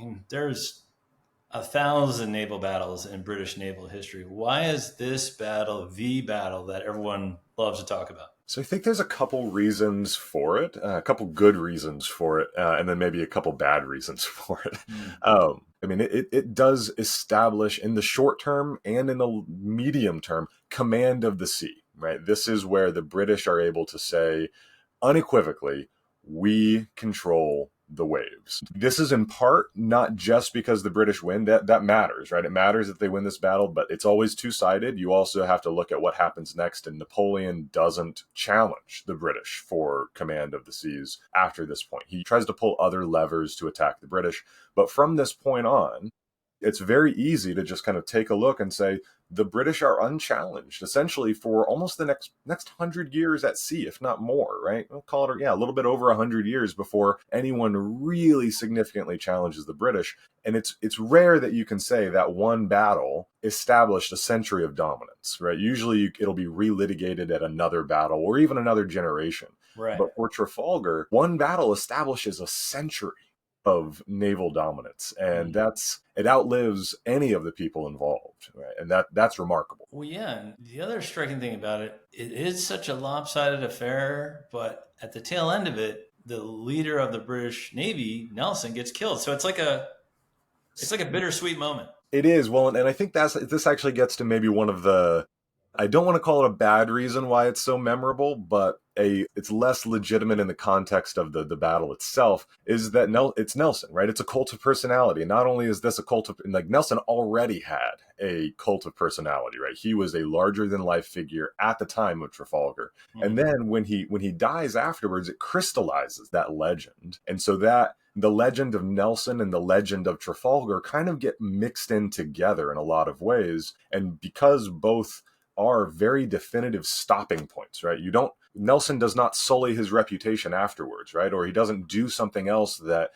mean, there's 1,000 naval battles in British naval history. Why is this battle the battle that everyone loves to talk about? So I think there's a couple reasons for it, a couple good reasons for it, and then maybe a couple bad reasons for it. Mm. I mean, it does establish in the short term and in the medium term command of the sea, right? This is where the British are able to say unequivocally, we control the waves. This is in part not just because the British win. That matters, right? It matters that they win this battle, but it's always two-sided. You also have to look at what happens next, and Napoleon doesn't challenge the British for command of the seas after this point. He tries to pull other levers to attack the British, but from this point on, it's very easy to just kind of take a look and say the British are unchallenged essentially for almost the next 100 years at sea, if not more, right? We'll call it, a little bit over 100 years before anyone really significantly challenges the British. And it's rare that you can say that one battle established a century of dominance, right? Usually it'll be relitigated at another battle or even another generation. Right. But for Trafalgar, one battle establishes a century of naval dominance, and it outlives any of the people involved, right? And that's remarkable. Well, yeah. And the other striking thing about it is such a lopsided affair, but at the tail end of it, the leader of the British Navy, Nelson, gets killed. So it's like a bittersweet moment. It is. Well, and I think this actually gets to maybe one of the, I don't want to call it a bad reason why it's so memorable, but it's less legitimate in the context of the battle itself, is that it's Nelson, right? It's a cult of personality. And not only is this a cult of, like, Nelson already had a cult of personality, right? He was a larger than life figure at the time of Trafalgar. Mm-hmm. And then when he dies afterwards, it crystallizes that legend. And so that the legend of Nelson and the legend of Trafalgar kind of get mixed in together in a lot of ways. And because both are very definitive stopping points, right? Nelson does not sully his reputation afterwards, right? Or he doesn't do something else that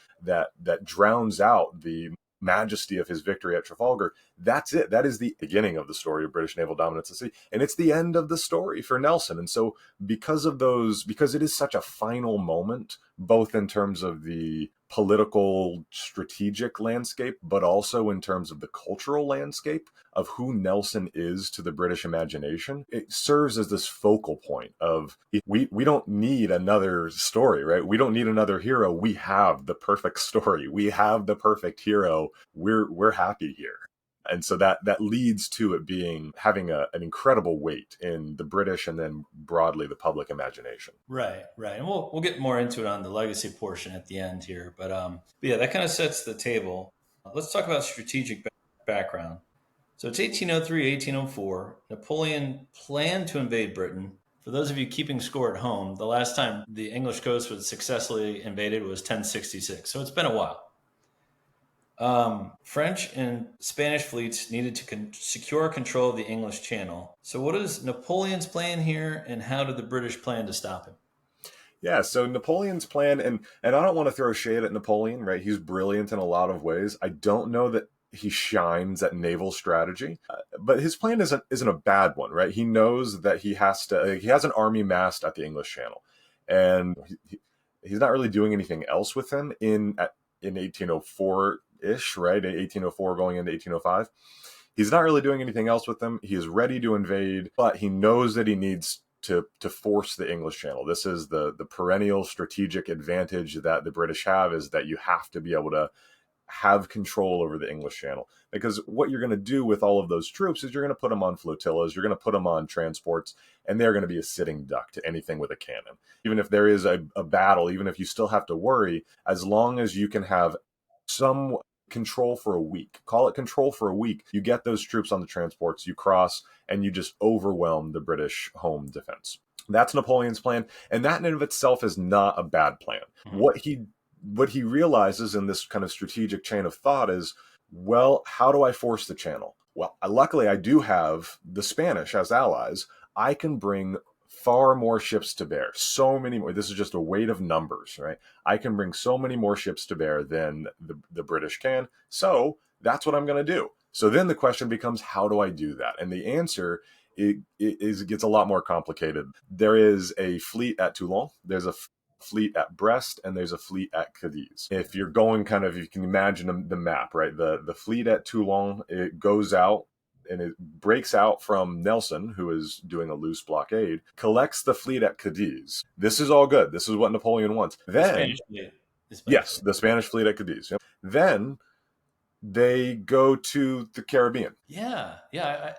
drowns out the majesty of his victory at Trafalgar. That's it. That is the beginning of the story of British naval dominance at sea. And it's the end of the story for Nelson. And so because it is such a final moment, both in terms of the political strategic landscape, but also in terms of the cultural landscape of who Nelson is to the British imagination, it serves as this focal point of we don't need another story, right? We don't need another hero. We have the perfect story. We have the perfect hero. We're happy here. And so that leads to it having an incredible weight in the British and then broadly the public imagination. Right. And we'll get more into it on the legacy portion at the end here. But yeah, that kind of sets the table. Let's talk about strategic background. So it's 1803, 1804. Napoleon planned to invade Britain. For those of you keeping score at home, the last time the English coast was successfully invaded was 1066. So it's been a while. French and Spanish fleets needed to secure control of the English Channel. So what is Napoleon's plan here, and how did the British plan to stop him? Yeah, so Napoleon's plan, and I don't want to throw shade at Napoleon, right? He's brilliant in a lot of ways. I don't know that he shines at naval strategy, but his plan isn't a bad one, right? He knows that he has an army massed at the English Channel, and he's not really doing anything else with him in 1804-ish, right? 1804 going into 1805. He's not really doing anything else with them. He is ready to invade, but he knows that he needs to force the English Channel. This is the perennial strategic advantage that the British have, is that you have to be able to have control over the English Channel. Because what you're going to do with all of those troops is you're going to put them on flotillas, you're going to put them on transports, and they're going to be a sitting duck to anything with a cannon. Even if there is a battle, even if you still have to worry, as long as you can have some control for a week, call it control for a week, you get those troops on the transports, you cross, and you just overwhelm the British home defense. That's Napoleon's plan, and that in and of itself is not a bad plan. Mm-hmm. What he realizes in this kind of strategic chain of thought is, well, how do I force the channel? Well, luckily I do have the Spanish as allies. I can bring far more ships to bear, so many more. This is just a weight of numbers, right? I can bring so many more ships to bear than the British can. So that's what I'm going to do. So then the question becomes, how do I do that? And the answer it gets a lot more complicated. There is a fleet at Toulon. There's a fleet at Brest and there's a fleet at Cadiz. If you're going kind of, you can imagine the map, right? The fleet at Toulon, it goes out and it breaks out from Nelson, who is doing a loose blockade, collects the fleet at Cadiz. This is all good. This is what Napoleon wants. The Then, Spanish fleet. The Spanish yes, fleet. the Spanish fleet at Cadiz. Yep. Then they go to the Caribbean. Yeah, yeah.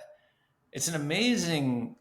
It's an amazing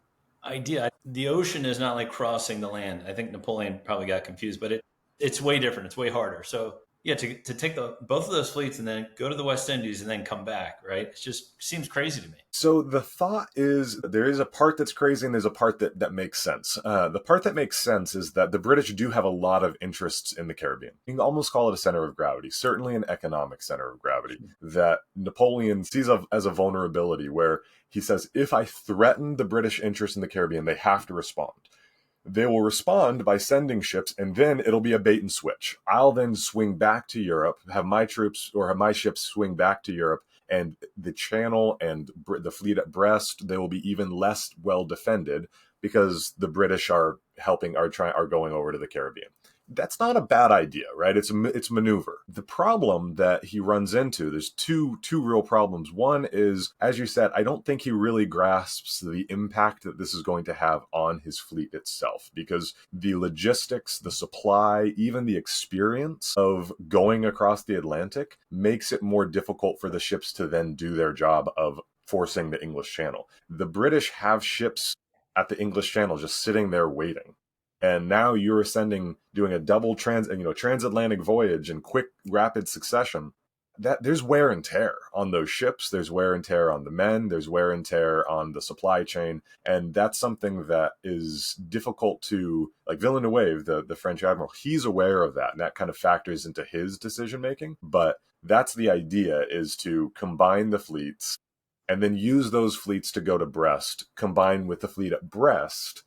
idea. The ocean is not like crossing the land. I think Napoleon probably got confused, but it's way different. It's way harder. So yeah, to take the both of those fleets and then go to the West Indies and then come back, right? It just seems crazy to me. So the thought is there is a part that's crazy and there's a part that makes sense. The part that makes sense is that the British do have a lot of interests in the Caribbean. You can almost call it a center of gravity, certainly an economic center of gravity, that Napoleon sees as a vulnerability where he says, if I threaten the British interest in the Caribbean, they have to respond. They will respond by sending ships, and then it'll be a bait and switch. I'll then swing back to Europe, have my troops or have my ships swing back to Europe, and the Channel and the fleet at Brest, they will be even less well defended because the British are going over to the Caribbean. That's not a bad idea, right? It's maneuver. The problem that he runs into, there's two real problems. One is, as you said, I don't think he really grasps the impact that this is going to have on his fleet itself, because the logistics, the supply, even the experience of going across the Atlantic makes it more difficult for the ships to then do their job of forcing the English Channel. The British have ships at the English Channel just sitting there waiting. And now you're doing a double transatlantic voyage in quick, rapid succession. That there's wear and tear on those ships. There's wear and tear on the men. There's wear and tear on the supply chain. And that's something that is difficult to, like Villeneuve, the French admiral, he's aware of that. And that kind of factors into his decision making. But that's the idea, is to combine the fleets and then use those fleets to go to Brest, combine with the fleet at Brest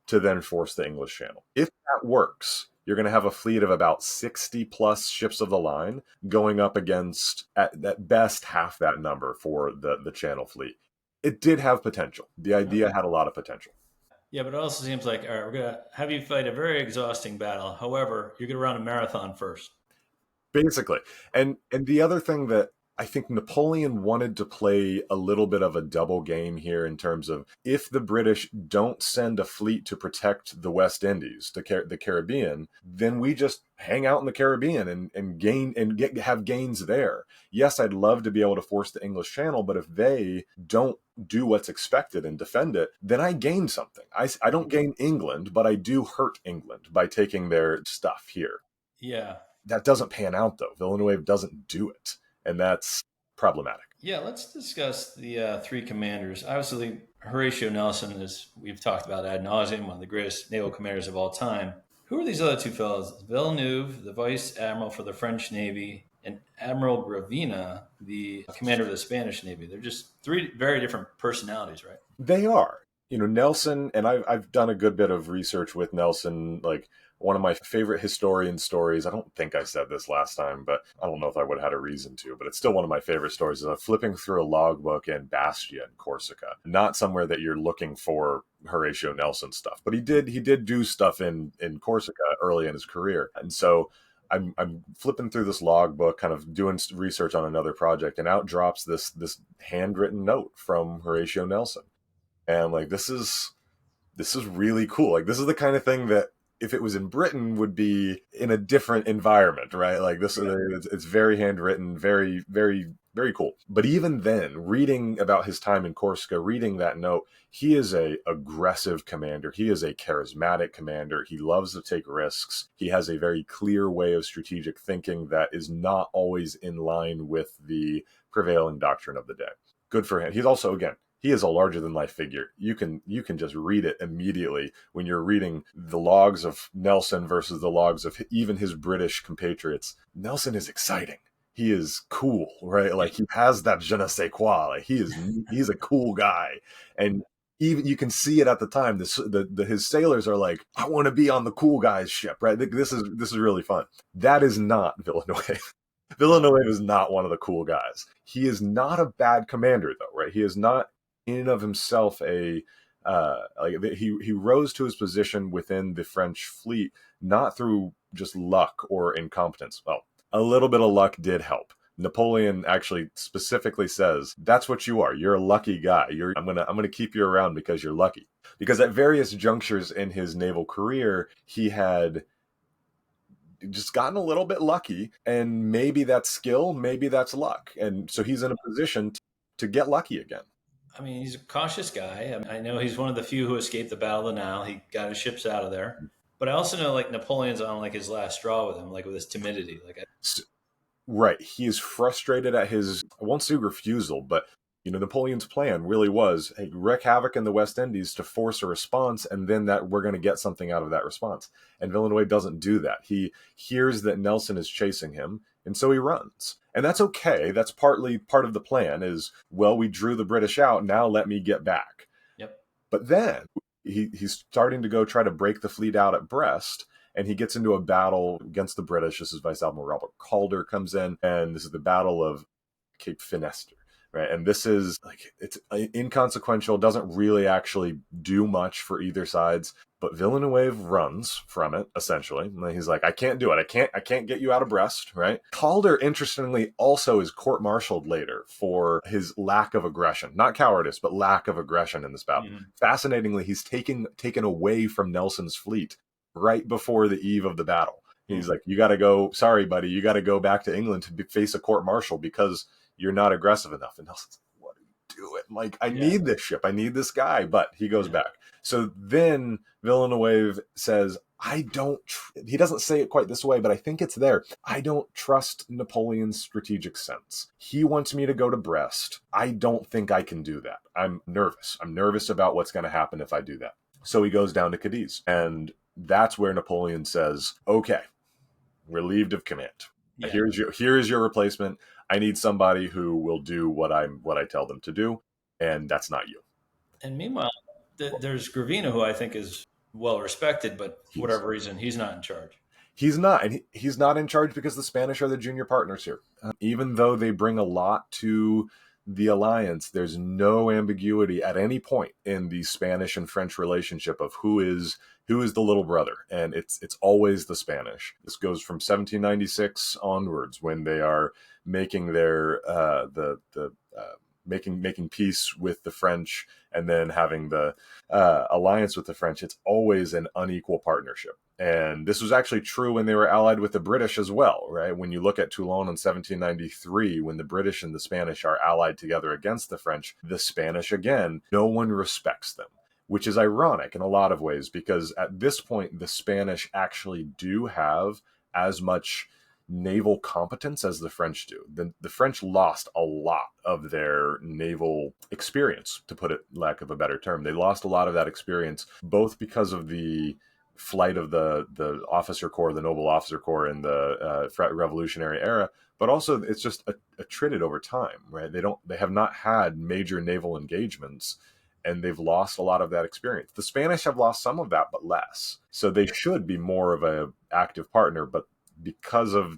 to then force the English Channel. If that works, you're going to have a fleet of about 60 plus ships of the line going up against, at best, half that number for the Channel fleet. It did have potential. The idea had a lot of potential. Yeah, but it also seems like, all right, we're going to have you fight a very exhausting battle. However, you're going to run a marathon first. Basically. And the other thing that I think Napoleon wanted to play a little bit of a double game here, in terms of, if the British don't send a fleet to protect the West Indies, the Caribbean, then we just hang out in the Caribbean and have gains there. Yes, I'd love to be able to force the English Channel, but if they don't do what's expected and defend it, then I gain something. I don't gain England, but I do hurt England by taking their stuff here. Yeah. That doesn't pan out, though. Villeneuve doesn't do it. And that's problematic. Yeah, let's discuss the three commanders. Obviously, Horatio Nelson, as we've talked about ad nauseum, one of the greatest naval commanders of all time. Who are these other two fellows? Villeneuve, the vice admiral for the French Navy, and Admiral Gravina, the commander of the Spanish Navy. They're just three very different personalities, right? They are. Nelson, and I've done a good bit of research with Nelson, like one of my favorite historian stories. I don't think I said this last time, but I don't know if I would have had a reason to, but it's still one of my favorite stories. Is I'm flipping through a logbook in Bastia in Corsica, not somewhere that you're looking for Horatio Nelson stuff, but he did do stuff in Corsica early in his career. And so I'm flipping through this logbook, kind of doing research on another project, and out drops this handwritten note from Horatio Nelson. And I'm like, this is really cool. Like, this is the kind of thing that, if it was in Britain, would be in a different environment, right? Like this, it's very handwritten, very, very, very cool. But even then, reading about his time in Corsica, reading that note, he is a aggressive commander. He is a charismatic commander. He loves to take risks. He has a very clear way of strategic thinking that is not always in line with the prevailing doctrine of the day. Good for him. He's also, again, he is a larger than life figure. You can just read it immediately when you're reading the logs of Nelson versus the logs of even his British compatriots. Nelson is exciting. He is cool, right? Like, he has that je ne sais quoi. Like, he's a cool guy. And even you can see it at the time. His sailors are like, I want to be on the cool guy's ship, right? This is really fun. That is not Villeneuve. Villeneuve is not one of the cool guys. He is not a bad commander, though, right? He is not in and of himself a He rose to his position within the French fleet not through just luck or incompetence. Well, a little bit of luck did help. Napoleon actually specifically says, "That's what you are. You're a lucky guy. I'm gonna keep you around because you're lucky." Because at various junctures in his naval career, he had just gotten a little bit lucky, and maybe that's skill, maybe that's luck, and so he's in a position to get lucky again. I mean, he's a cautious guy. I know he's one of the few who escaped the Battle of the Nile. He got his ships out of there. But I also know like Napoleon's on like his last straw with him, like with his timidity. Right. He is frustrated at his, I won't say refusal, but Napoleon's plan really was, hey, wreak havoc in the West Indies to force a response, and then that we're going to get something out of that response. And Villeneuve doesn't do that. He hears that Nelson is chasing him, and so he runs. And that's okay. That's partly part of the plan is, well, we drew the British out, now let me get back. Yep. But then he's starting to go try to break the fleet out at Brest, and he gets into a battle against the British. This is Vice Admiral Robert Calder comes in, and this is the Battle of Cape Finisterre. Right. And this is like, it's inconsequential, doesn't really actually do much for either sides. But Villeneuve runs from it, essentially. And he's like, I can't do it. I can't get you out of Brest, right? Calder, interestingly, also is court-martialed later for his lack of aggression. Not cowardice, but lack of aggression in this battle. Mm-hmm. Fascinatingly, he's taken away from Nelson's fleet right before the eve of the battle. He's like, you got to go, sorry, buddy, you got to go back to England to face a court-martial because you're not aggressive enough. And Nelson's like, what are you doing? Like, I need this ship. I need this guy. But he goes back. So then Villeneuve says, he doesn't say it quite this way, but I think it's there. I don't trust Napoleon's strategic sense. He wants me to go to Brest. I don't think I can do that. I'm nervous. I'm nervous about what's going to happen if I do that. So he goes down to Cadiz. And that's where Napoleon says, okay, relieved of command. Yeah. Here is your replacement. I need somebody who will do what I tell them to do, and that's not you. And meanwhile, there's Gravina, who I think is well respected, but for whatever reason, he's not in charge. He's not, and he's not in charge because the Spanish are the junior partners here. Even though they bring a lot to the alliance, there's no ambiguity at any point in the Spanish and French relationship of who is the little brother, and it's always the Spanish. This goes from 1796 onwards when they are making their making peace with the French and then having the alliance with the French. It's always an unequal partnership. And this was actually true when they were allied with the British as well, right? When you look at Toulon in 1793, when the British and the Spanish are allied together against the French, the Spanish, again, no one respects them, which is ironic in a lot of ways, because at this point, the Spanish actually do have as much naval competence as the French do. The French lost a lot of their naval experience, to put it lack of a better term. They lost a lot of that experience, both because of the flight of the officer corps, the noble officer corps in the Revolutionary era, but also it's just attrited over time, right? They have not had major naval engagements, and they've lost a lot of that experience. The Spanish have lost some of that, but less. So they should be more of an active partner, but because of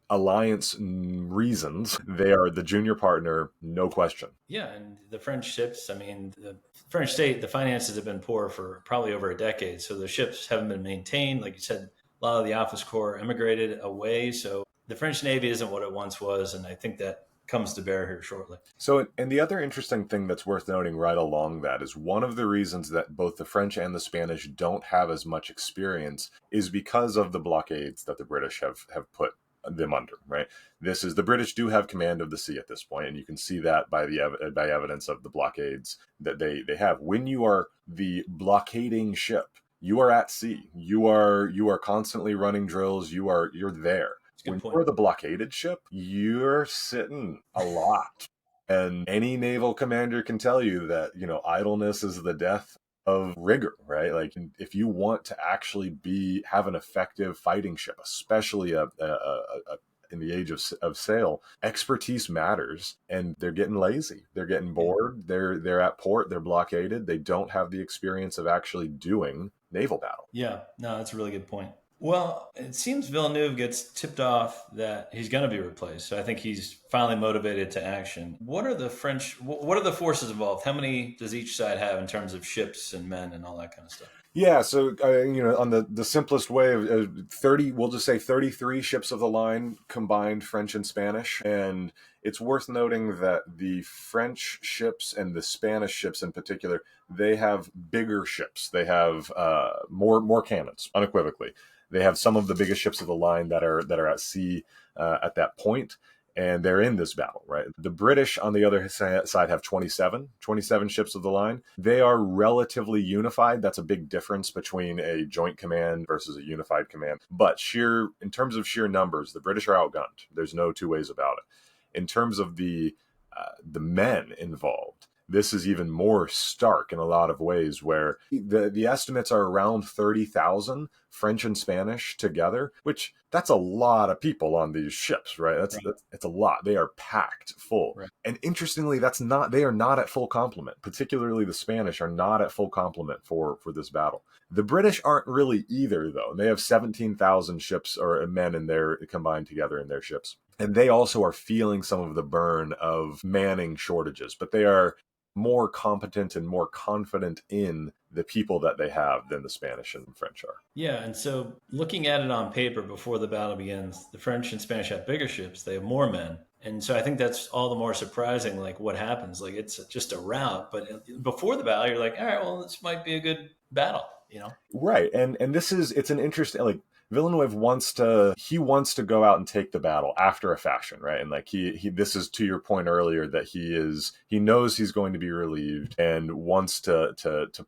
alliance reasons, they are the junior partner, no question. Yeah, and the French ships, I mean, the French state, the finances have been poor for probably over a decade, so the ships haven't been maintained. Like you said, a lot of the office corps emigrated away, so the French Navy isn't what it once was, and I think that comes to bear here shortly. So, and the other interesting thing that's worth noting right along that is one of the reasons that both the French and the Spanish don't have as much experience is because of the blockades that the British have put them under, right? The British do have command of the sea at this point, and you can see that by evidence of the blockades that they have. When you are the blockading ship, you are at sea. You are constantly running drills. You're there. When you're the blockaded ship, you're sitting a lot. And any naval commander can tell you that, idleness is the death of rigor, right? Like, if you want to actually have an effective fighting ship, especially in the age of sail, expertise matters, and they're getting lazy. They're getting bored. They're at port. They're blockaded. They don't have the experience of actually doing naval battle. Yeah, no, that's a really good point. Well, it seems Villeneuve gets tipped off that he's going to be replaced. So I think he's finally motivated to action. What are the French? What are the forces involved? How many does each side have in terms of ships and men and all that kind of stuff? Yeah, so on the simplest way of 30, we'll just say 33 ships of the line combined, French and Spanish. And it's worth noting that the French ships and the Spanish ships in particular, they have bigger ships. They have more cannons, unequivocally. They have some of the biggest ships of the line that are at sea at that point, and they're in this battle, right? The British, on the other side, have 27 ships of the line. They are relatively unified. That's a big difference between a joint command versus a unified command. But in terms of sheer numbers, the British are outgunned. There's no two ways about it. In terms of the men involved, this is even more stark in a lot of ways, where the estimates are around 30,000 French and Spanish together, which that's a lot of people on these ships, right? Right. It's a lot. They are packed full. Right. And interestingly, they are not at full complement. Particularly the Spanish are not at full complement for this battle. The British aren't really either, though. They have 17,000 ships or men in their combined together in their ships. And they also are feeling some of the burn of manning shortages, but they are more competent and more confident in the people that they have than the Spanish and French are. Yeah, and so looking at it on paper before the battle begins, the French and Spanish have bigger ships, they have more men. And so I think that's all the more surprising, like what happens. Like it's just a rout, but before the battle, you're like, all right, well, this might be a good battle, you know? Right. And it's an interesting, like, Villeneuve wants to go out and take the battle after a fashion, right? And like he this is to your point earlier, that he knows he's going to be relieved and wants to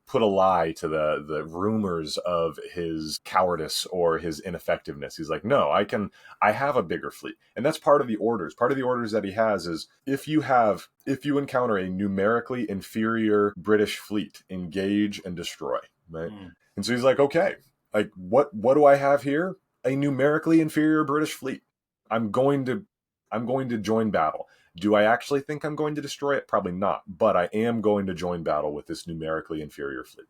put a lie to the rumors of his cowardice or his ineffectiveness. He's like, no, I have a bigger fleet. And that's part of the orders. Part of the orders that he has is, if you encounter a numerically inferior British fleet, engage and destroy, right? Mm. And so he's like, okay, like what do I have here? A numerically inferior British fleet. I'm going to join battle. Do I actually think I'm going to destroy it? Probably not, but I am going to join battle with this numerically inferior fleet.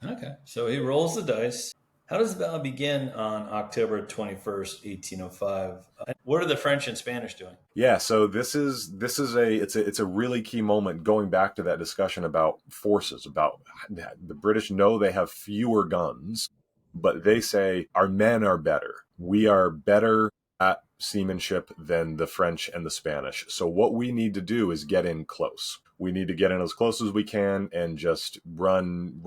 Okay. So he rolls the dice. How does the battle begin on October 21st, 1805? What are the French and Spanish doing? Yeah, so it's a really key moment, going back to that discussion about forces, about the British know they have fewer guns, but they say our men are better. We are better at seamanship than the French and the Spanish. So what we need to do is get in close. We need to get in as close as we can and just run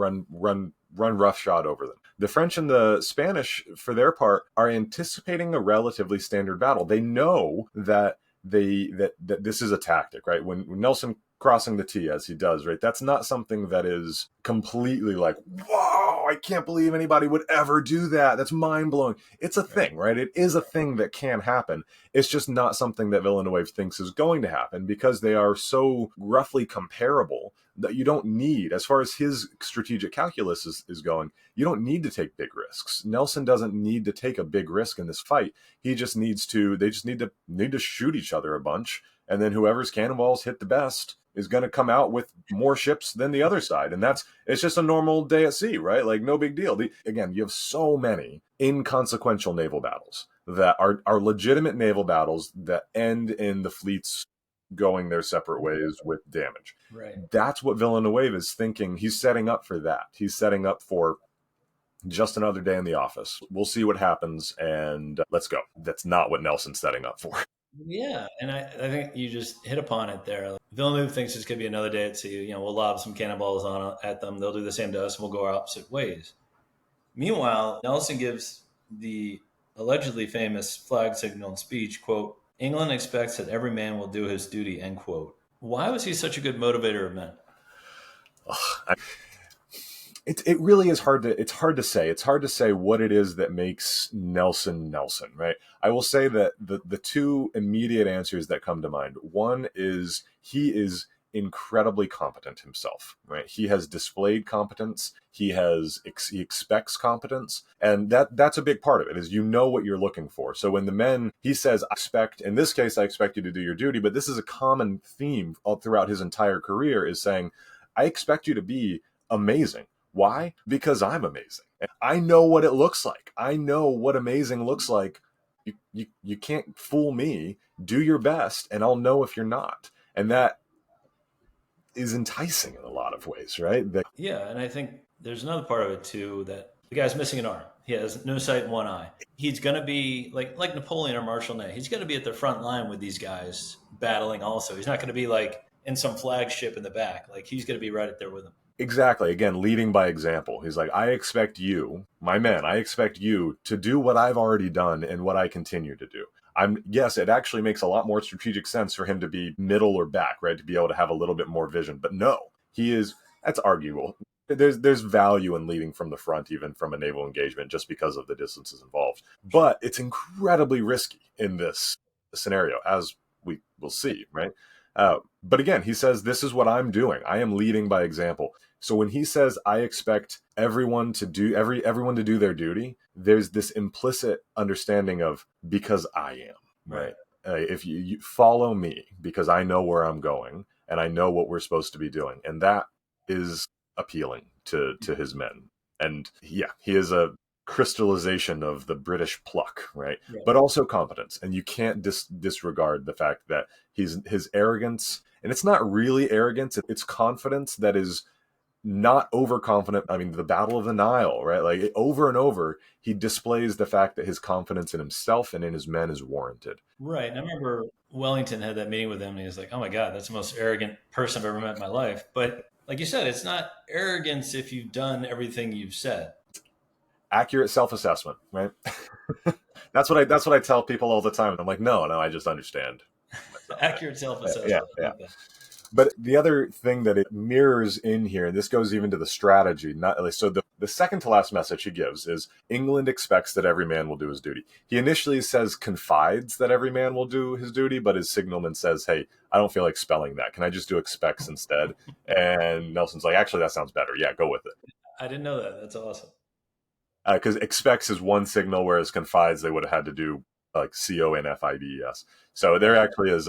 roughshod over them. The French and the Spanish, for their part, are anticipating a relatively standard battle. They know that that this is a tactic, right? When Nelson crossing the T, as he does, right, that's not something that is completely like, whoa, I can't believe anybody would ever do that. That's mind blowing. It's a thing, right? It is a thing that can happen. It's just not something that Villeneuve thinks is going to happen, because they are so roughly comparable that you don't need, as far as his strategic calculus is going, you don't need to take big risks. Nelson doesn't need to take a big risk in this fight. They just need to shoot each other a bunch, and then whoever's cannonballs hit the best is going to come out with more ships than the other side. And it's just a normal day at sea, right? Like, no big deal. Again, you have so many inconsequential naval battles that are legitimate naval battles that end in the fleets going their separate ways with damage. Right. That's what Villeneuve is thinking. He's setting up for that. He's setting up for just another day in the office. We'll see what happens, and let's go. That's not what Nelson's setting up for. Yeah, and I think you just hit upon it there. Like, Villeneuve thinks it's going to be another day at sea. You know, we'll lob some cannonballs on at them. They'll do the same to us, and we'll go our opposite ways. Meanwhile, Nelson gives the allegedly famous flag signal and speech, quote, England expects that every man will do his duty, end quote. Why was he such a good motivator of men? It really is hard to say. It's hard to say what it is that makes Nelson Nelson, right? I will say that the two immediate answers that come to mind, one is he is incredibly competent himself, right? He has displayed competence. He expects competence, and that's a big part of it, is what you're looking for. So when the men, he says, in this case, I expect you to do your duty, but this is a common theme all throughout his entire career, is saying, I expect you to be amazing. Why? Because I'm amazing. And I know what it looks like. I know what amazing looks like. You can't fool me. Do your best, and I'll know if you're not. And that is enticing in a lot of ways, right? Yeah, and I think there's another part of it too, that the guy's missing an arm. He has no sight in one eye. He's going to be like Napoleon or Marshal Ney. He's going to be at the front line with these guys battling. Also, he's not going to be like in some flagship in the back. Like he's going to be right up there with them. Exactly. Again, leading by example. He's like, I expect you, my men, I expect you to do what I've already done and what I continue to do. Yes, it actually makes a lot more strategic sense for him to be middle or back, right? To be able to have a little bit more vision. But no, that's arguable. There's value in leading from the front, even from a naval engagement, just because of the distances involved. But it's incredibly risky in this scenario, as we will see, right? But again, he says, this is what I'm doing. I am leading by example. So when he says, I expect everyone to do their duty, there's this implicit understanding of, because I am, right? If you follow me, because I know where I'm going and I know what we're supposed to be doing. And that is appealing to his men. And yeah, he is a crystallization of the British pluck, right? But also competence. And you can't disregard the fact that his arrogance, and it's not really arrogance, it's confidence that is not overconfident. I mean, the Battle of the Nile, right? Like over and over, he displays the fact that his confidence in himself and in his men is warranted. Right. And I remember Wellington had that meeting with him, and he was like, "Oh my God, that's the most arrogant person I've ever met in my life." But like you said, it's not arrogance if you've done everything you've said. Accurate self-assessment, right? That's what I tell people all the time. I'm like, no, I just understand. Accurate self-assessment. Yeah. But the other thing that it mirrors in here, and this goes even to the strategy, so the second to last message he gives is, England expects that every man will do his duty. He initially says confides that every man will do his duty, but his signalman says, hey, I don't feel like spelling that. Can I just do expects instead? And Nelson's like, actually, that sounds better. Yeah, go with it. I didn't know that. That's awesome. Because expects is one signal, whereas confides, they would have had to do like CONFIDES. So there actually is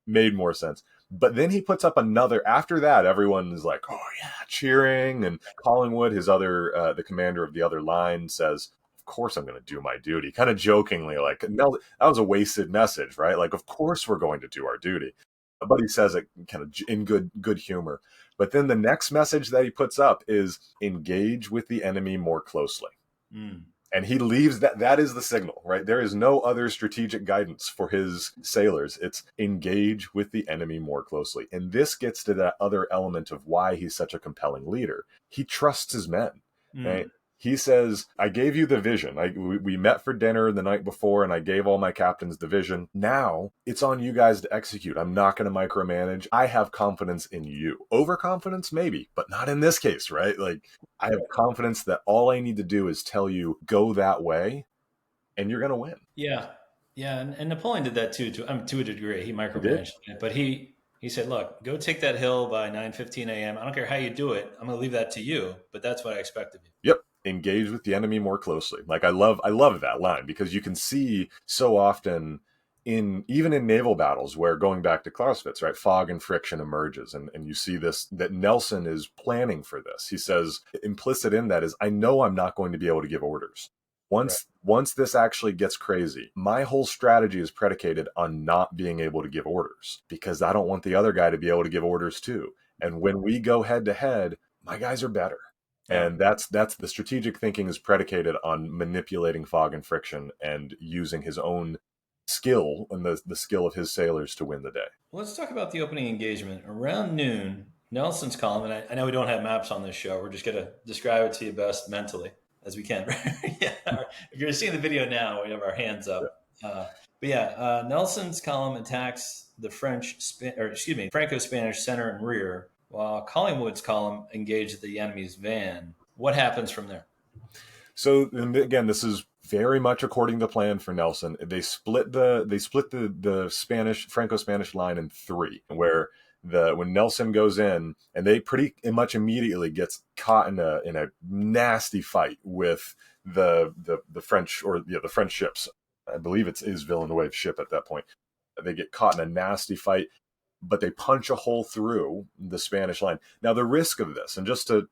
made more sense. But then he puts up another. After that, everyone is like, "Oh yeah," cheering. And Collingwood, the commander of the other line, says, "Of course I'm going to do my duty," kind of jokingly, like, "No, that was a wasted message, right? Like, of course we're going to do our duty." But he says it kind of in good humor. But then the next message that he puts up is, "Engage with the enemy more closely." Mm. And he leaves that is the signal, right? There is no other strategic guidance for his sailors. It's engage with the enemy more closely. And this gets to that other element of why he's such a compelling leader. He trusts his men, right? He says, I gave you the vision. We met for dinner the night before, and I gave all my captains the vision. Now it's on you guys to execute. I'm not going to micromanage. I have confidence in you. Overconfidence, maybe, but not in this case, right? Like, I have confidence that all I need to do is tell you, go that way, and you're going to win. Yeah. Yeah. And Napoleon did that too, to a degree. He micromanaged it. But he said, look, go take that hill by 9:15 a.m. I don't care how you do it. I'm going to leave that to you, but that's what I expect of you. Yep. Engage with the enemy more closely. Like, I love that line, because you can see so often even in naval battles where, going back to Clausewitz, right, fog and friction emerges, and you see this, that Nelson is planning for this. He says, implicit in that is, I know I'm not going to be able to give orders. Once this actually gets crazy, my whole strategy is predicated on not being able to give orders, because I don't want the other guy to be able to give orders too. And when we go head to head, my guys are better. And that's the strategic thinking is predicated on manipulating fog and friction and using his own skill and the skill of his sailors to win the day. Well, let's talk about the opening engagement. Around noon, Nelson's column, and I know we don't have maps on this show. We're just going to describe it to you best mentally as we can. Yeah. If you're seeing the video now, we have our hands up. Nelson's column attacks the Franco-Spanish center and rear, while Collingwood's column engaged the enemy's van. What happens from there? So again, this is very much according to plan for Nelson. They split the Spanish Franco-Spanish line in three, where when Nelson goes in, and they pretty much immediately gets caught in a nasty fight with the French, or the French ships. I believe it's Villeneuve's ship at that point. They get caught in a nasty fight, but they punch a hole through the Spanish line. Now, the risk of this, and just to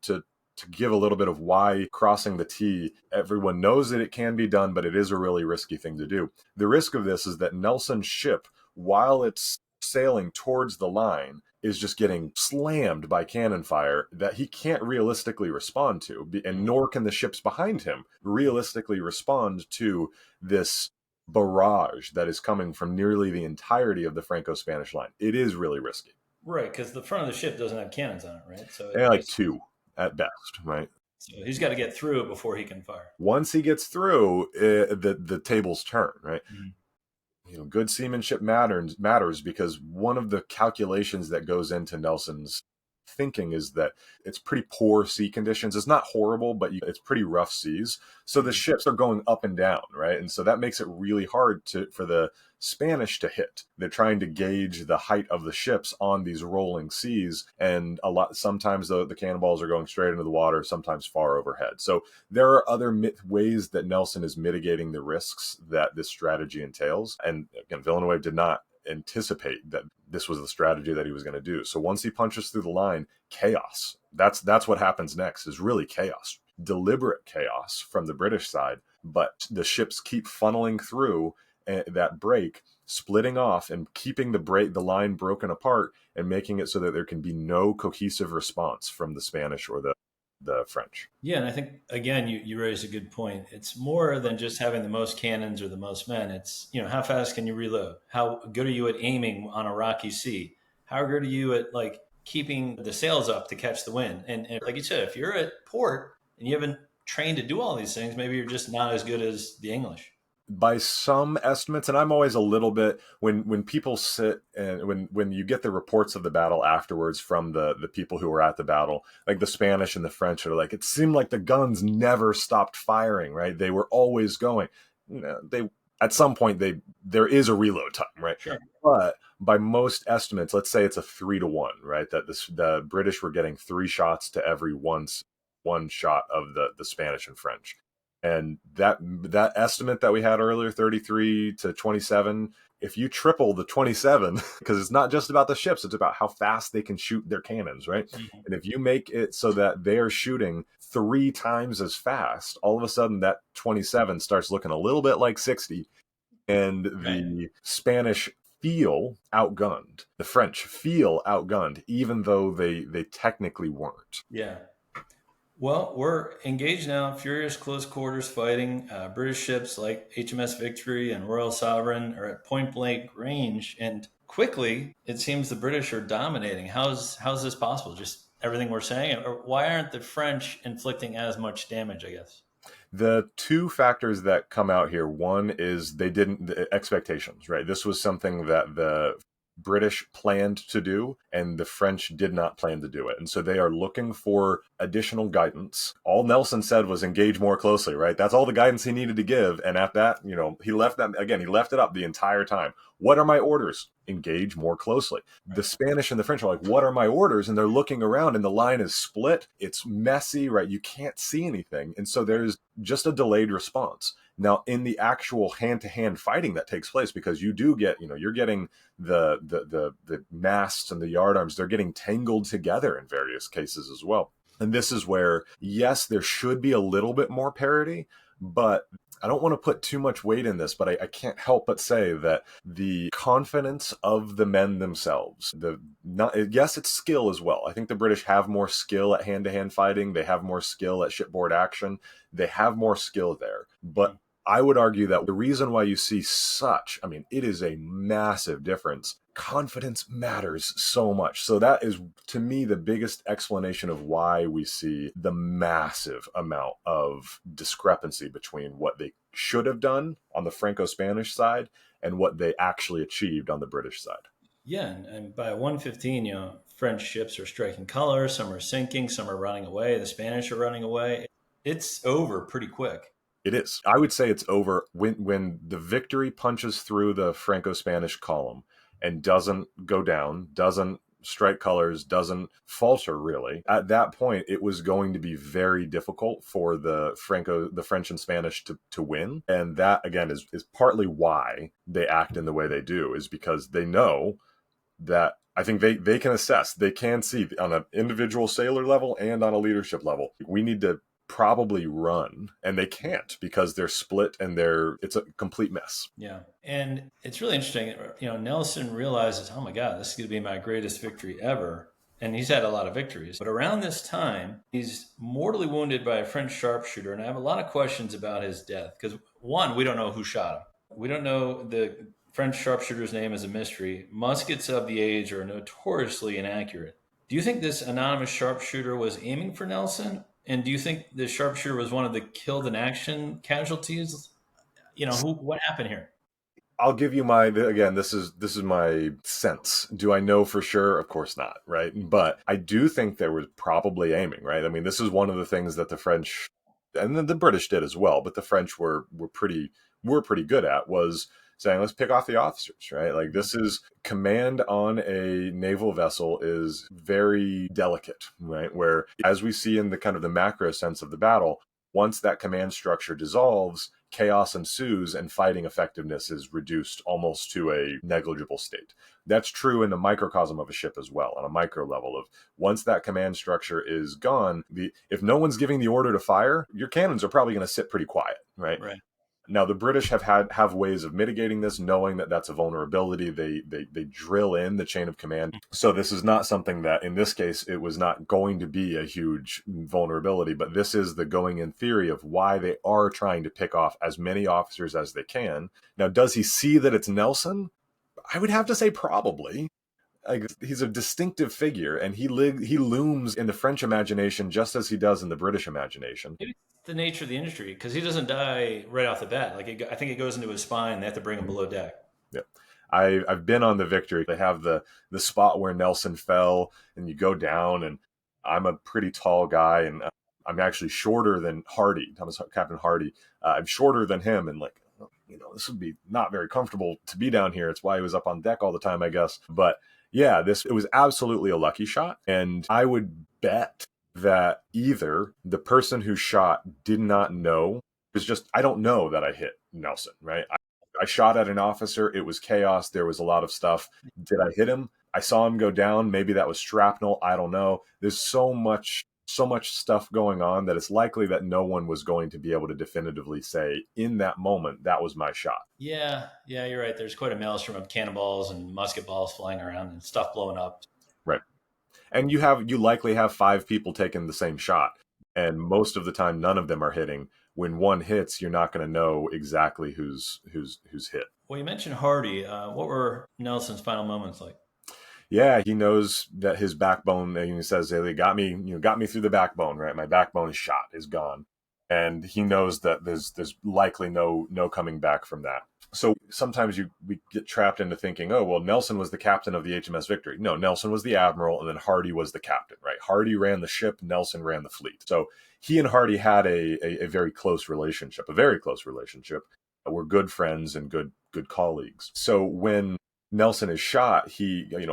to give a little bit of why crossing the T, everyone knows that it can be done, but it is a really risky thing to do. The risk of this is that Nelson's ship, while it's sailing towards the line, is just getting slammed by cannon fire that he can't realistically respond to, and nor can the ships behind him realistically respond to this barrage that is coming from nearly the entirety of the Franco-Spanish line. It is really risky. Right, because the front of the ship doesn't have cannons on it, right? So And like two at best, right? so he's got to get through it before he can fire. Once he gets through, the tables turn, right? Mhm. Good seamanship matters because one of the calculations that goes into Nelson's thinking is that it's pretty poor sea conditions. It's not horrible, but it's pretty rough seas. So the ships are going up and down, right? And so that makes it really hard for the Spanish to hit. They're trying to gauge the height of the ships on these rolling seas, and sometimes the cannonballs are going straight into the water, sometimes far overhead. So there are other ways that Nelson is mitigating the risks that this strategy entails. And again, Villeneuve did not anticipate that this was the strategy that he was going to do. So once he punches through the line, chaos. That's what happens next, is really chaos. Deliberate chaos from the British side, but the ships keep funneling through that break, splitting off and keeping the line broken apart and making it so that there can be no cohesive response from the Spanish or the French. Yeah, and I think again you raised a good point. It's more than just having the most cannons or the most men. It's how fast can you reload? How good are you at aiming on a rocky sea? How good are you at like keeping the sails up to catch the wind? And like you said, if you're at port and you haven't trained to do all these things, maybe you're just not as good as the English. By some estimates, and I'm always a little bit, when people sit and when you get the reports of the battle afterwards from the people who were at the battle, like the Spanish and the French are like, it seemed like the guns never stopped firing, right? They were always going. They at some point there is a reload time, right? Sure. But by most estimates, let's say it's a 3-1, right? That the British were getting 3 shots to every one shot of the Spanish and French. And that estimate that we had earlier, 33 to 27, if you triple the 27, because it's not just about the ships, it's about how fast they can shoot their cannons, right? Mhm. And if you make it so that they are shooting 3 times as fast, all of a sudden that 27 starts looking a little bit like 60, and Right. the Spanish feel outgunned. The French feel outgunned, even though they technically weren't. Yeah. Well, we're engaged now, furious close quarters fighting. British ships like HMS Victory and Royal Sovereign are at point blank range, and quickly it seems the British are dominating. How's this possible? Just everything we're saying, or why aren't the French inflicting as much damage? I guess. The 2 factors that come out here, one is the expectations, right? This was something that the British planned to do, and the French did not plan to do it. And so they are looking for additional guidance. All Nelson said was engage more closely, right? That's all the guidance he needed to give. And at that, he left it up the entire time. What are my orders? Engage more closely. The Spanish and the French are like, what are my orders? And they're looking around and the line is split. It's messy, right? You can't see anything. And so there's just a delayed response. Now, in the actual hand-to-hand fighting that takes place, because you do get, you're getting the masts and the yardarms, they're getting tangled together in various cases as well. And this is where, yes, there should be a little bit more parity, but I don't want to put too much weight in this, but I can't help but say that the confidence of the men themselves, yes, it's skill as well. I think the British have more skill at hand-to-hand fighting. They have more skill at shipboard action. They have more skill there. But I would argue that the reason why you see it is a massive difference. Confidence matters so much. So that is, to me, the biggest explanation of why we see the massive amount of discrepancy between what they should have done on the Franco-Spanish side and what they actually achieved on the British side. Yeah, and by 1:15, French ships are striking color. Some are sinking. Some are running away. The Spanish are running away. It's over pretty quick. It is. I would say it's over when the Victory punches through the Franco-Spanish column and doesn't go down, doesn't strike colors, doesn't falter really. At that point, it was going to be very difficult for the French and Spanish to win. And that, again, is partly why they act in the way they do, is because they know that I think they can assess, they can see on an individual sailor level and on a leadership level. We need to probably run, and they can't because they're split and it's a complete mess. Yeah. And it's really interesting. Nelson realizes, oh my God, this is going to be my greatest victory ever. And he's had a lot of victories. But around this time, he's mortally wounded by a French sharpshooter. And I have a lot of questions about his death because, one, we don't know who shot him. We don't know the French sharpshooter's name is a mystery. Muskets of the age are notoriously inaccurate. Do you think this anonymous sharpshooter was aiming for Nelson? And do you think the sharpshooter was one of the killed in action casualties? What happened here? I'll give you my, again, this is my sense. Do I know for sure? Of course not, right? But I do think there was probably aiming, right? I mean, this is one of the things that the French and then the British did as well, but the French were pretty good at, was saying, let's pick off the officers, right? Like, this is command on a naval vessel is very delicate, right? Where, as we see in the kind of the macro sense of the battle, once that command structure dissolves, chaos ensues and fighting effectiveness is reduced almost to a negligible state. That's true in the microcosm of a ship as well, on a micro level of, once that command structure is gone, if no one's giving the order to fire, your cannons are probably going to sit pretty quiet, right? Right. Now, the British have ways of mitigating this, knowing that that's a vulnerability. They drill in the chain of command. So this is not something that, in this case, it was not going to be a huge vulnerability, but this is the going in theory of why they are trying to pick off as many officers as they can. Now, does he see that it's Nelson? I would have to say probably. Like, he's a distinctive figure, and he looms in the French imagination just as he does in the British imagination. Maybe it's the nature of the industry because he doesn't die right off the bat. I think it goes into his spine. They have to bring him below deck. Yeah. I've been on the Victory. They have the spot where Nelson fell, and you go down, and I'm a pretty tall guy, and I'm actually shorter than Hardy, Thomas Captain Hardy. I'm shorter than him, and like, this would be not very comfortable to be down here. It's why he was up on deck all the time, I guess. But yeah, it was absolutely a lucky shot, and I would bet that either the person who shot did not know. It was just, I don't know that I hit Nelson, right? I shot at an officer. It was chaos. There was a lot of stuff. Did I hit him? I saw him go down. Maybe that was shrapnel. I don't know. There's so much stuff going on that it's likely that no one was going to be able to definitively say in that moment, that was my shot. Yeah, you're right. There's quite a maelstrom of cannonballs and musket balls flying around and stuff blowing up. Right. And you likely have 5 people taking the same shot. And most of the time, none of them are hitting. When one hits, you're not going to know exactly who's hit. Well, you mentioned Hardy. What were Nelson's final moments like? Yeah, he knows that his backbone, and he says, they got me, got me through the backbone, right? My backbone is shot, is gone. And he knows that there's likely no coming back from that. So sometimes we get trapped into thinking, oh, well, Nelson was the captain of the HMS Victory. No, Nelson was the admiral, and then Hardy was the captain, right? Hardy ran the ship, Nelson ran the fleet. So he and Hardy had a very close relationship, a very close relationship. We're good friends and good colleagues. So when Nelson is shot,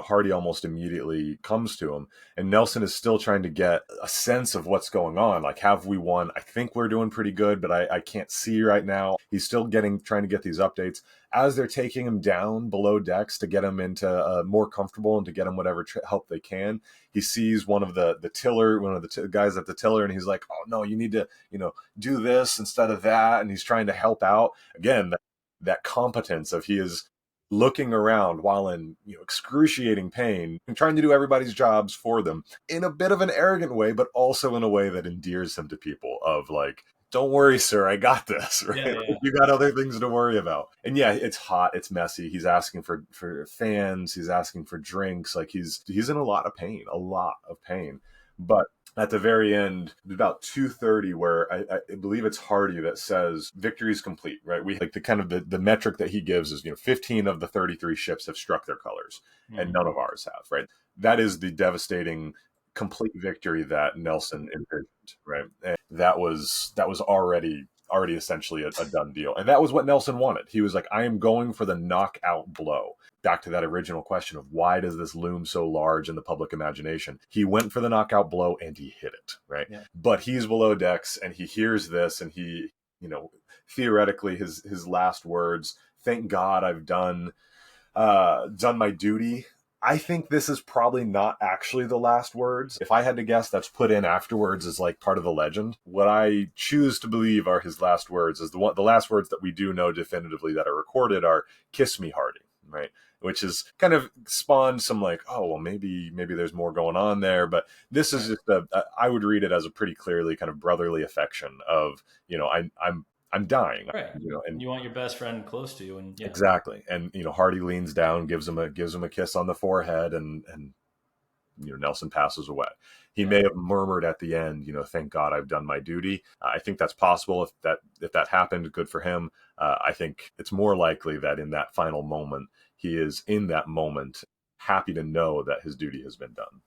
Hardy almost immediately comes to him, and Nelson is still trying to get a sense of what's going on. Like, have we won? I think we're doing pretty good, but I can't see right now. He's still trying to get these updates as they're taking him down below decks to get him into more comfortable and to get him whatever help they can. He sees one of the guys at the tiller, and he's like, "Oh no, you need to, do this instead of that." And he's trying to help out again. That competence of he is looking around while in excruciating pain and trying to do everybody's jobs for them in a bit of an arrogant way, but also in a way that endears him to people of like, don't worry, sir, I got this, right? Yeah. Like, you got other things to worry about. And yeah, it's hot, it's messy. He's asking for fans, he's asking for drinks. Like, he's in a lot of pain. But at the very end, about 2:30, where I believe it's Hardy that says victory's complete, right? We like the kind of the metric that he gives is 15 of the 33 ships have struck their colors, and none of ours have, right? That is the devastating complete victory that Nelson envisioned, right? And that was already essentially a done deal, and that was what Nelson wanted. He was like, I am going for the knockout blow. Back to that original question of why does this loom so large in the public imagination? He went for the knockout blow and he hit it, right? Yeah. But he's below decks and he hears this, and he, theoretically his last words, thank God I've done my duty. I think this is probably not actually the last words. If I had to guess, that's put in afterwards as like part of the legend. What I choose to believe are his last words is the last words that we do know definitively that are recorded are "Kiss me, Hardy," right? Which is kind of spawned some like, oh well, maybe there's more going on there. But this is just I would read it as a pretty clearly kind of brotherly affection of, I'm dying, Right. and You want your best friend close to you, and yeah. exactly. And Hardy leans down, gives him a kiss on the forehead, and Nelson passes away. He Yeah. may have murmured at the end, "Thank God I've done my duty." I think that's possible. If that happened, good for him. I think it's more likely that in that final moment, he is in that moment happy to know that his duty has been done.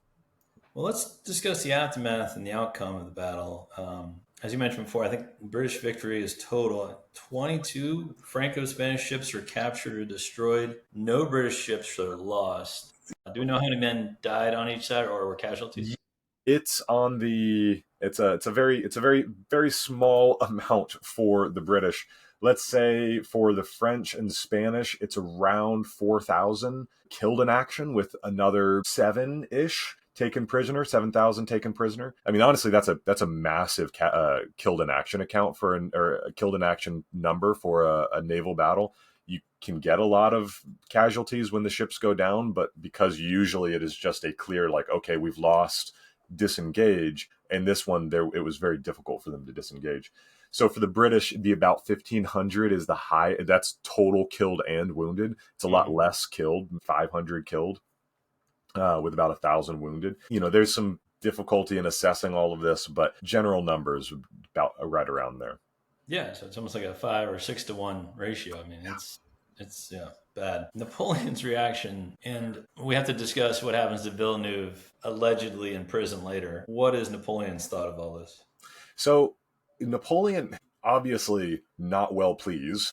Well, let's discuss the aftermath and the outcome of the battle. As you mentioned before, I think British victory is total. 22 Franco-Spanish ships were captured or destroyed. No British ships are lost. Do we know how many men died on each side or were casualties? It's on the it's a very very small amount for the British. Let's say for the French and Spanish, it's around 4,000 killed in action, with another 7-ish taken prisoner, 7,000 taken prisoner. I mean, honestly, that's a massive killed in action account or a killed in action number for a naval battle. You can get a lot of casualties when the ships go down, but because usually it is just a clear like, okay, we've lost, disengage, and this one it was very difficult for them to disengage. So for the British, it'd be about 1,500 is the high. That's total killed and wounded. It's a lot less killed, 500 killed, with about 1,000 wounded. There's some difficulty in assessing all of this, but general numbers about right around there. Yeah, so it's almost like a 5 or 6 to 1 ratio. I mean, it's bad. Napoleon's reaction, and we have to discuss what happens to Villeneuve allegedly in prison later. What is Napoleon's thought of all this? So Napoleon obviously not well pleased,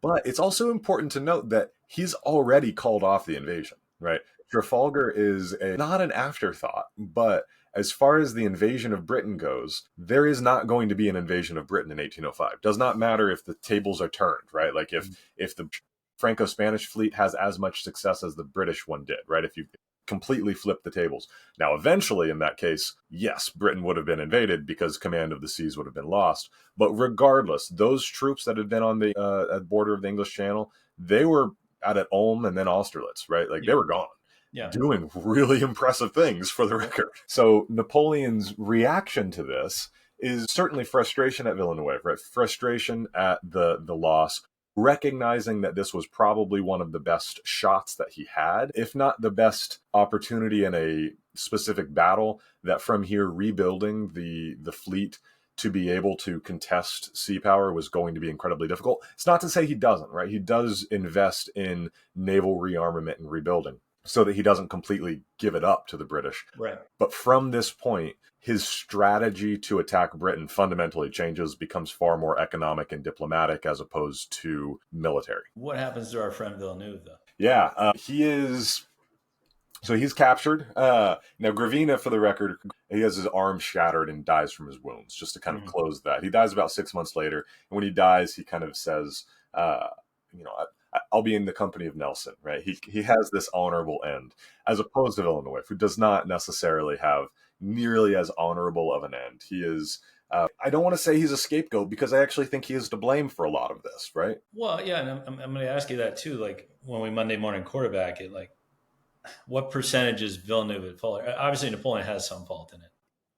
but it's also important to note that he's already called off the invasion, right? Trafalgar is not an afterthought, but as far as the invasion of Britain goes, there is not going to be an invasion of Britain in 1805. Does not matter if the tables are turned, right? Like if the Franco-Spanish fleet has as much success as the British one did, right? If you completely flip the tables. Now, eventually, in that case, yes, Britain would have been invaded because command of the seas would have been lost. But regardless, those troops that had been on the border of the English Channel, they were out at Ulm and then Austerlitz, right? Like, they were gone. Yeah. Doing really impressive things, for the record. So Napoleon's reaction to this is certainly frustration at Villeneuve, right? Frustration at the loss, recognizing that this was probably one of the best shots that he had, if not the best opportunity in a specific battle, that from here rebuilding the fleet to be able to contest sea power was going to be incredibly difficult. It's not to say he doesn't, right? He does invest in naval rearmament and rebuilding so that he doesn't completely give it up to the British. Right. But from this point, his strategy to attack Britain fundamentally changes, becomes far more economic and diplomatic as opposed to military. What happens to our friend Villeneuve, though? Yeah, so he's captured. Now, Gravina, for the record, he has his arm shattered and dies from his wounds, just to kind of close that. He dies about 6 months later. And when he dies, he kind of says, I'll be in the company of Nelson, right? He has this honorable end, as opposed to Villeneuve, who does not necessarily have nearly as honorable of an end. He is, I don't want to say he's a scapegoat, because I actually think he is to blame for a lot of this, right? Well, yeah, and I'm going to ask you that too. Like when we Monday morning quarterback it, like what percentage is Villeneuve at fault? Obviously, Napoleon has some fault in it.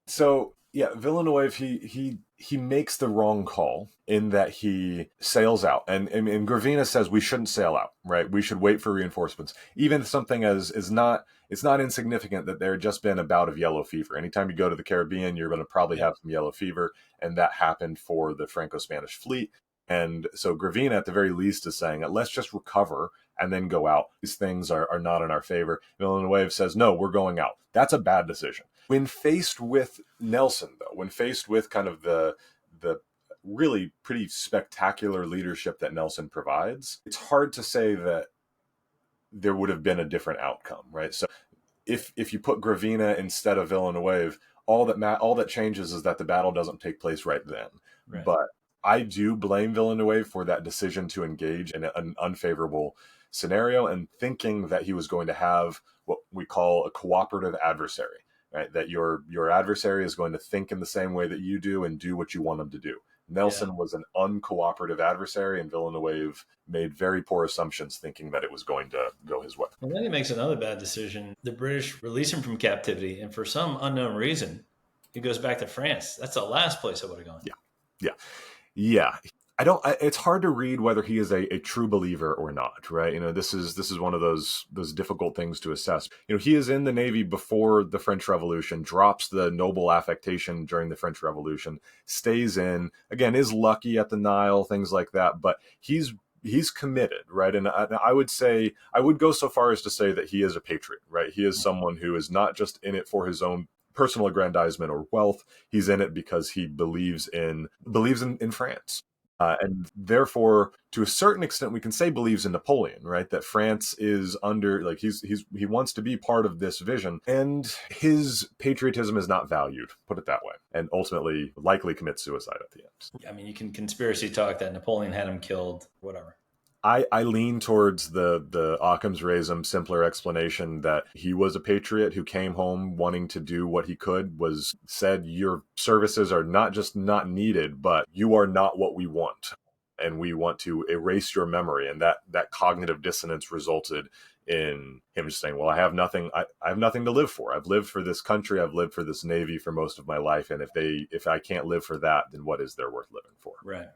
So yeah, Villeneuve, he makes the wrong call in that he sails out, and Gravina says we shouldn't sail out, right? We should wait for reinforcements. Even something as is not, it's not insignificant that there had just been a bout of yellow fever. Anytime you go to the Caribbean, you're going to probably have some yellow fever, and that happened for the Franco-Spanish fleet. And so Gravina, at the very least, is saying, let's just recover and then go out. These things are not in our favor. Villeneuve says, no, we're going out. That's a bad decision. When faced with Nelson, though, when faced with kind of the really pretty spectacular leadership that Nelson provides, it's hard to say that there would have been a different outcome, right? So if you put Gravina instead of Villeneuve, all that changes is that the battle doesn't take place right then. Right. But I do blame Villeneuve for that decision to engage in an unfavorable scenario and thinking that he was going to have what we call a cooperative adversary, right? That your adversary is going to think in the same way that you do and do what you want him to do. Yeah. Nelson was an uncooperative adversary, and Villeneuve made very poor assumptions thinking that it was going to go his way. And then he makes another bad decision. The British release him from captivity, and for some unknown reason, he goes back to France. That's the last place I would have gone. Yeah. Yeah. Yeah. It's hard to read whether he is a true believer or not, right? This is one of those difficult things to assess. He is in the Navy before the French Revolution, drops the noble affectation during the French Revolution, stays in, again, is lucky at the Nile, things like that, but he's committed, right? And I would go so far as to say that he is a patriot, right? He is someone who is not just in it for his own personal aggrandizement or wealth. He's in it because he believes in France. And therefore, to a certain extent, we can say believes in Napoleon, right? That France is under, like, he wants to be part of this vision, and his patriotism is not valued, put it that way, and ultimately likely commits suicide at the end. I mean, you can conspiracy talk that Napoleon had him killed, whatever. I lean towards the Occam's razum simpler explanation that he was a patriot who came home wanting to do what he could, was said, your services are not just not needed, but you are not what we want. And we want to erase your memory. And that cognitive dissonance resulted in him just saying, well, I have nothing to live for. I've lived for this country. I've lived for this Navy for most of my life. And if I can't live for that, then what is there worth living for? Right.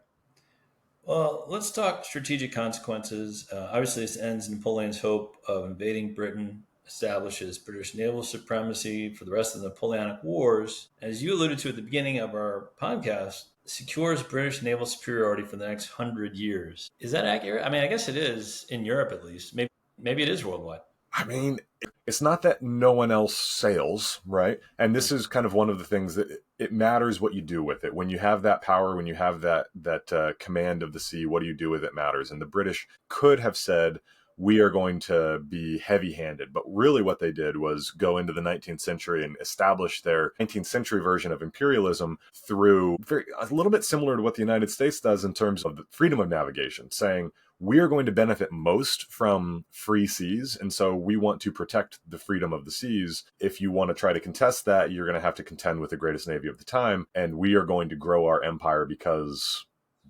Well, let's talk strategic consequences. Obviously, this ends Napoleon's hope of invading Britain, establishes British naval supremacy for the rest of the Napoleonic Wars. As you alluded to at the beginning of our podcast, secures British naval superiority for the next 100 years. Is that accurate? I mean, I guess it is in Europe at least. Maybe it is worldwide. I mean, it's not that no one else sails, right? And this is kind of one of the things that it matters what you do with it. When you have that power, when you have that command of the sea, what do you do with it matters. And the British could have said, we are going to be heavy-handed. But really what they did was go into the 19th century and establish their 19th century version of imperialism through a little bit similar to what the United States does in terms of the freedom of navigation, saying, we are going to benefit most from free seas, and so we want to protect the freedom of the seas. If you want to try to contest that, you're going to have to contend with the greatest navy of the time, and we are going to grow our empire because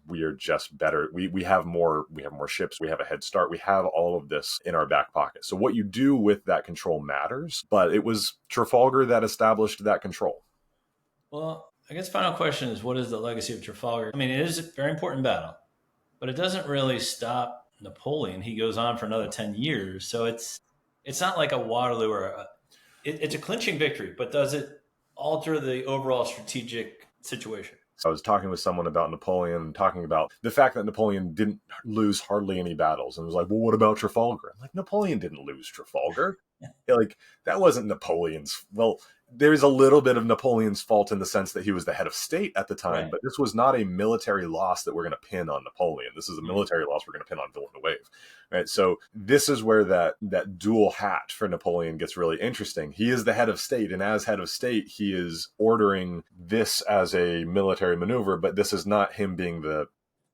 we are just better. We have more ships, we have a head start, we have all of this in our back pocket. So what you do with that control matters, but it was Trafalgar that established that control. Well, I guess final question is, what is the legacy of Trafalgar? I mean, it is a very important battle, but it doesn't really stop Napoleon. He goes on for another 10 years. So it's not like a Waterloo or it's a clinching victory, but does it alter the overall strategic situation? So I was talking with someone about Napoleon, talking about the fact that Napoleon didn't lose hardly any battles, and was like, well, what about Trafalgar? I'm like, Napoleon didn't lose Trafalgar. Like, that wasn't Napoleon's. Well, there's a little bit of Napoleon's fault in the sense that he was the head of state at the time, Right. but this was not a military loss that we're going to pin on Napoleon. This is a military loss we're going to pin on Villeneuve. Right? So this is where that dual hat for Napoleon gets really interesting. He is the head of state, and as head of state, he is ordering this as a military maneuver, but this is not him being the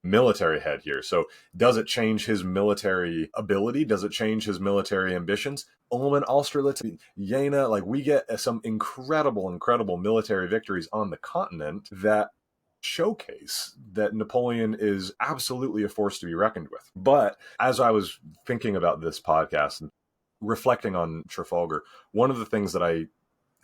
military head here. So does it change his military ability? Does it change his military ambitions? Ulm, Austerlitz, Jena, like, we get some incredible military victories on the continent that showcase that Napoleon is absolutely a force to be reckoned with. But as I was thinking about this podcast and reflecting on Trafalgar, one of the things that I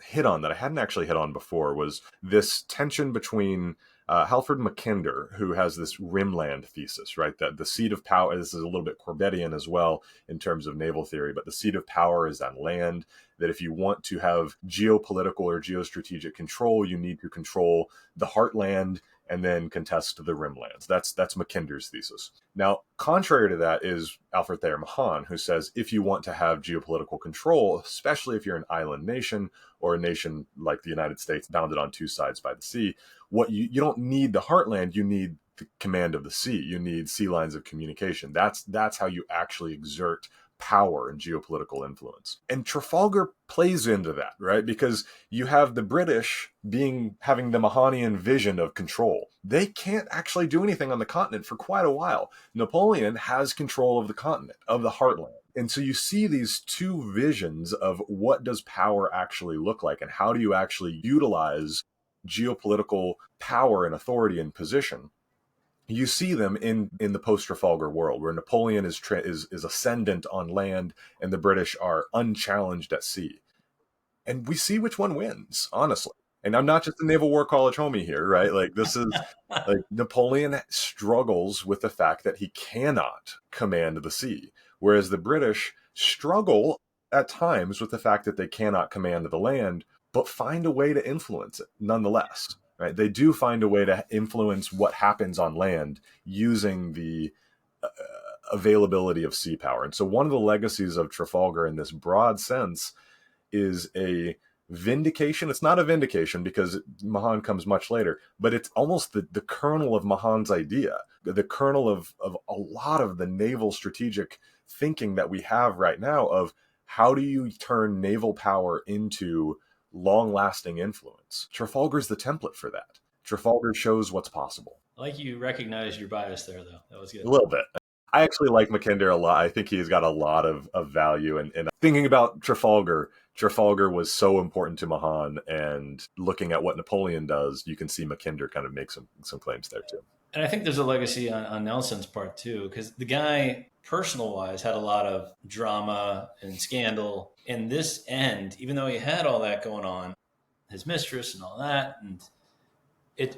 hit on that I hadn't actually hit on before was this tension between Halford Mackinder, who has this rimland thesis, right? That the seat of power, this is a little bit Courbetian as well in terms of naval theory, but the seat of power is on land, that if you want to have geopolitical or geostrategic control, you need to control the heartland and then contest the rimlands. That's Mackinder's thesis. Now, contrary to that is Alfred Thayer Mahan, who says if you want to have geopolitical control, especially if you're an island nation or a nation like the United States bounded on two sides by the sea, what you don't need the heartland, you need the command of the sea. You need sea lines of communication. That's how you actually exert power and geopolitical influence. And Trafalgar plays into that, right? Because you have the British having the Mahanian vision of control. They can't actually do anything on the continent for quite a while. Napoleon has control of the continent, of the heartland. And so you see these two visions of what does power actually look like and how do you actually utilize geopolitical power and authority and position. You see them in the post-Trafalgar world, where Napoleon is ascendant on land and the British are unchallenged at sea. And we see which one wins, honestly. And I'm not just a Naval War College homie here, right? Like, this is like Napoleon struggles with the fact that he cannot command the sea, whereas the British struggle at times with the fact that they cannot command the land, but find a way to influence it nonetheless. Right? They do find a way to influence what happens on land using the availability of sea power. And so one of the legacies of Trafalgar in this broad sense is a vindication. It's not a vindication because Mahan comes much later, but it's almost the kernel of Mahan's idea, the kernel of a lot of the naval strategic thinking that we have right now of how do you turn naval power into long-lasting influence. Trafalgar's the template for that. Trafalgar shows what's possible. I like you recognized your bias there, though. That was good. A little bit. I actually like Mackinder a lot. I think he's got a lot of value. And thinking about Trafalgar was so important to Mahan. And looking at what Napoleon does, you can see Mackinder kind of make some claims there too. And I think there's a legacy on Nelson's part too, because the guy, personal wise, had a lot of drama and scandal. In this end, even though he had all that going on, his mistress and all that, and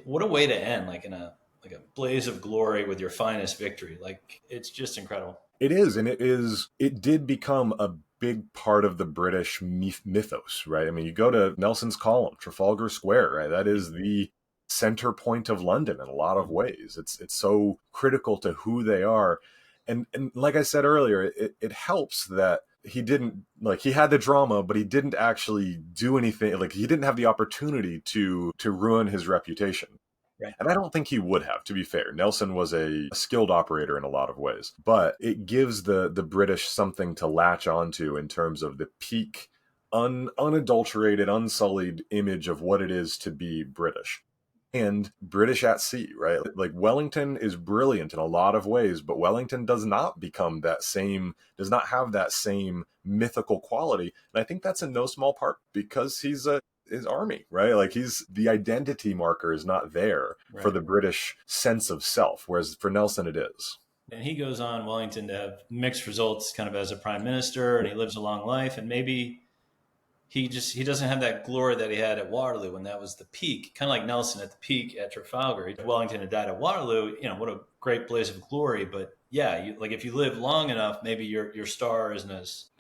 what a way to end, like in a blaze of glory with your finest victory. Like, it's just incredible. It is, and it did become a big part of the British mythos, right? I mean, you go to Nelson's column, Trafalgar Square, right? That is the center point of London in a lot of ways. It's so critical to who they are. And like I said earlier, it helps that he didn't, like, he had the drama, but he didn't actually do anything. Like, he didn't have the opportunity to ruin his reputation. Right. And I don't think he would have, to be fair. Nelson was a skilled operator in a lot of ways, but it gives the British something to latch onto in terms of the peak, unadulterated, unsullied image of what it is to be British. And British at sea, right? Like, Wellington is brilliant in a lot of ways, but Wellington does not have that same mythical quality. And I think that's in no small part because his army, right? Like, the identity marker is not there for the British sense of self, whereas for Nelson it is. And he goes on, Wellington, to have mixed results kind of as a prime minister, and he lives a long life, and maybe he doesn't have that glory that he had at Waterloo when that was the peak, kind of like Nelson at the peak at Trafalgar. Wellington had died at Waterloo, what a great blaze of glory. But yeah, if you live long enough, maybe your star isn't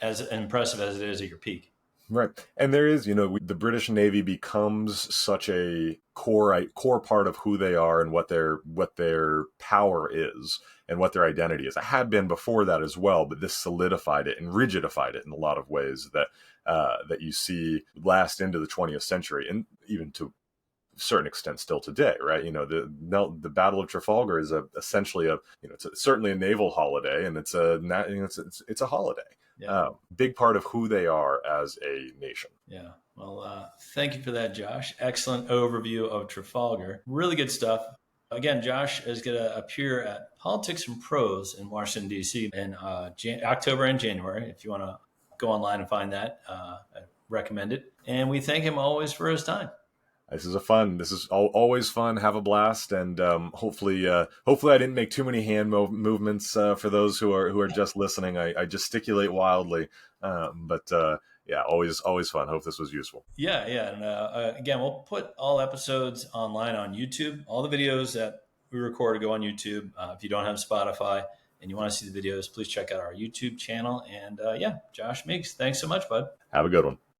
as impressive as it is at your peak. Right. And there is, the British Navy becomes such a core part of who they are and what their power is and what their identity is. It had been before that as well, but this solidified it and rigidified it in a lot of ways that you see last into the 20th century and even to a certain extent still today, right? The Battle of Trafalgar is essentially it's certainly a naval holiday, and it's a holiday. Yeah. Big part of who they are as a nation. Yeah. Well, thank you for that, Josh. Excellent overview of Trafalgar. Really good stuff. Again, Josh is going to appear at Politics and Prose in Washington, D.C. in October and January. If you want to go online and find that, I recommend it. And we thank him always for his time. This is always fun. Have a blast, and hopefully I didn't make too many hand movements for those who are just listening. I gesticulate wildly, but yeah, always fun. Hope this was useful. Yeah. And again, we'll put all episodes online on YouTube. All the videos that we record go on YouTube. If you don't have Spotify and you want to see the videos, please check out our YouTube channel. And yeah, Josh Meeks, thanks so much, bud. Have a good one.